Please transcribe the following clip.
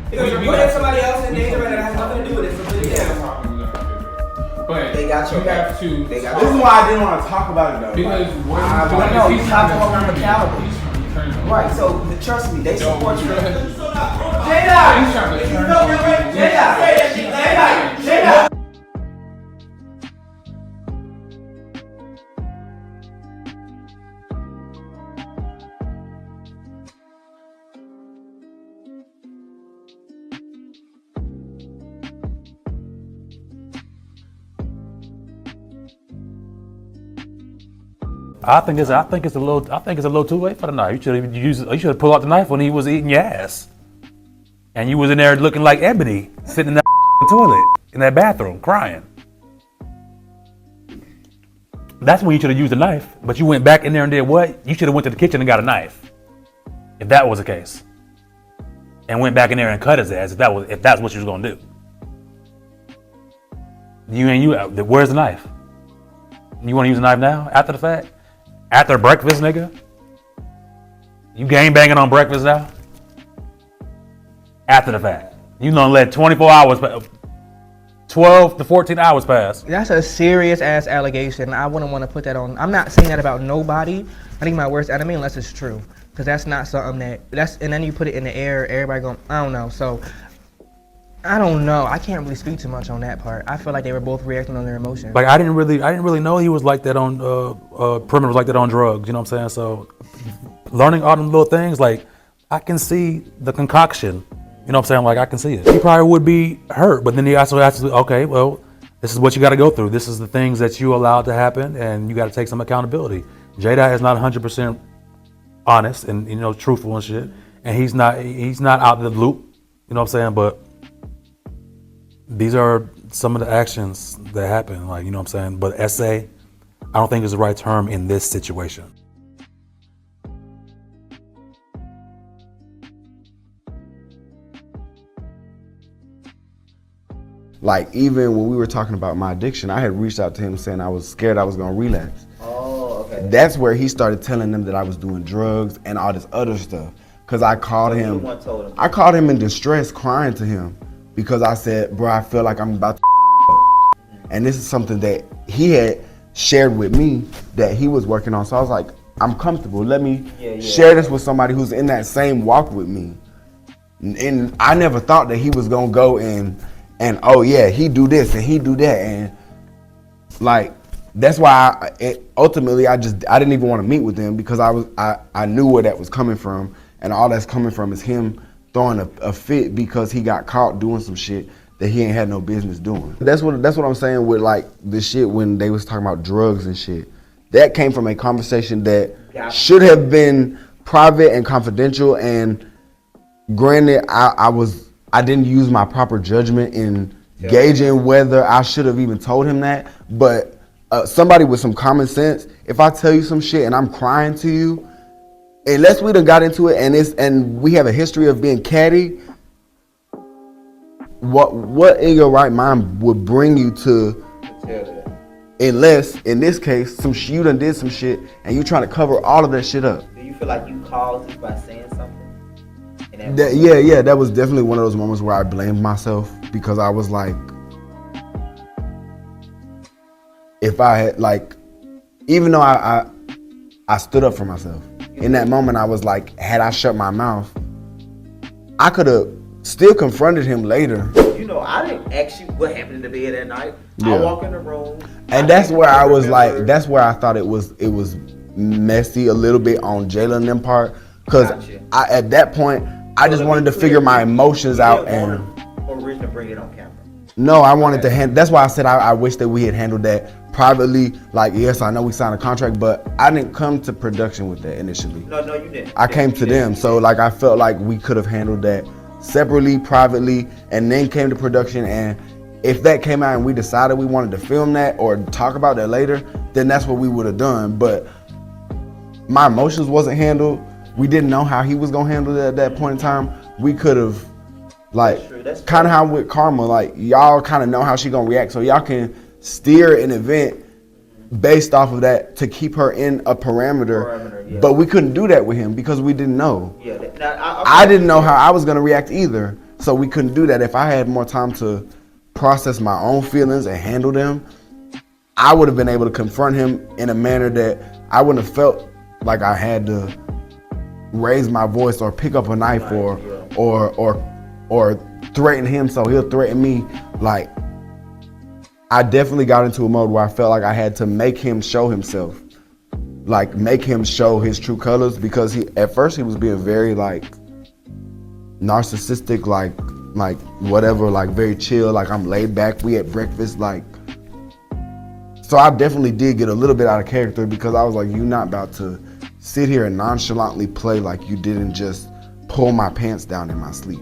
Because you're putting somebody else in danger that has nothing to do with it. But they got you have to. This is why I didn't want to talk about it though. Because you have to hold on the caliber. Right, so trust me, they support you. Jada! I think it's a little too late for the knife. You should have pulled out the knife when he was eating your ass, and you was in there looking like Ebony, sitting in that toilet in that bathroom crying. That's when you should have used a knife. But you went back in there and did what? You should have went to the kitchen and got a knife, if that was the case, and went back in there and cut his ass. If that's what you was gonna do. Where's the knife? You want to use a knife now after the fact? After breakfast, nigga? You gang banging on breakfast now? After the fact. You done let 24 hours, 12 to 14 hours pass. That's a serious ass allegation. I wouldn't want to put that on. I'm not saying that about nobody. I think my worst enemy, unless it's true. Because that's not something and then you put it in the air, everybody going, I don't know. So, I don't know. I can't really speak too much on that part. I feel like they were both reacting on their emotions. Like I didn't really know he was like that on Perimeter was like that on drugs. You know what I'm saying? So learning all them little things, like I can see the concoction. You know what I'm saying? Like I can see it. He probably would be hurt, but then he also has to. Okay, well, this is what you got to go through. This is the things that you allowed to happen, and you got to take some accountability. Jada is not 100% honest and truthful and shit, and he's not out of the loop. You know what I'm saying? But these are some of the actions that happen, like, you know what I'm saying? But essay, I don't think is the right term in this situation. Like, even when we were talking about my addiction, I had reached out to him saying I was scared I was gonna relapse. Oh, okay. That's where he started telling them that I was doing drugs and all this other stuff. Cause I called him. I called him in distress, crying to him. Because I said, bro, I feel like I'm about to and this is something that he had shared with me that he was working on. So I was like, I'm comfortable. Let me share this with somebody who's in that same walk with me. And I never thought that he was gonna go and oh yeah, he do this and he do that. And like, that's why ultimately I didn't even want to meet with him because I knew where that was coming from. And all that's coming from is him throwing a fit because he got caught doing some shit that he ain't had no business doing. That's what I'm saying with like the shit when they was talking about drugs and shit. That came from a conversation that should have been private and confidential. And granted, I didn't use my proper judgment in gauging whether I should have even told him that. But somebody with some common sense, if I tell you some shit and I'm crying to you, unless we done got into it and we have a history of being catty, what in your right mind would bring you to unless in this case you done did some shit and you trying to cover all of that shit up. Do you feel like you caused this by saying something? That was definitely one of those moments where I blamed myself because I was like, if I had like, even though I stood up for myself. In that moment, I was like, had I shut my mouth, I could have still confronted him later. I didn't ask you what happened in the bed that night. Yeah. I walk in the room. And that's where I was like, that's where I thought it was messy a little bit on Jalen and them part. Because at that point, I just wanted to figure my emotions out. And originally bring it on camera. No, I wanted to that's why I said I wish that we had handled that privately. Like, yes, I know we signed a contract, but I didn't come to production with that initially. No, you didn't. I came to them. So like, I felt like we could have handled that separately, privately, and then came to production. And if that came out and we decided we wanted to film that or talk about that later, then that's what we would have done. But my emotions wasn't handled. We didn't know how he was gonna handle it at that point in time. We could have, like, kind of how with Karma, like, y'all kind of know how she gonna react, so y'all can steer an event based off of that to keep her in a parameter. Yeah. But we couldn't do that with him because we didn't know. Yeah, I didn't know how I was gonna react either. So we couldn't do that. If I had more time to process my own feelings and handle them, I would have been able to confront him in a manner that I wouldn't have felt like I had to raise my voice or pick up a knife or threaten him so he'll threaten me. Like, I definitely got into a mode where I felt like I had to make him show himself, like make him show his true colors, because at first he was being very like narcissistic, like whatever, like very chill, like I'm laid back, we at breakfast, like. So I definitely did get a little bit out of character, because I was like, you're not about to sit here and nonchalantly play like you didn't just pull my pants down in my sleep.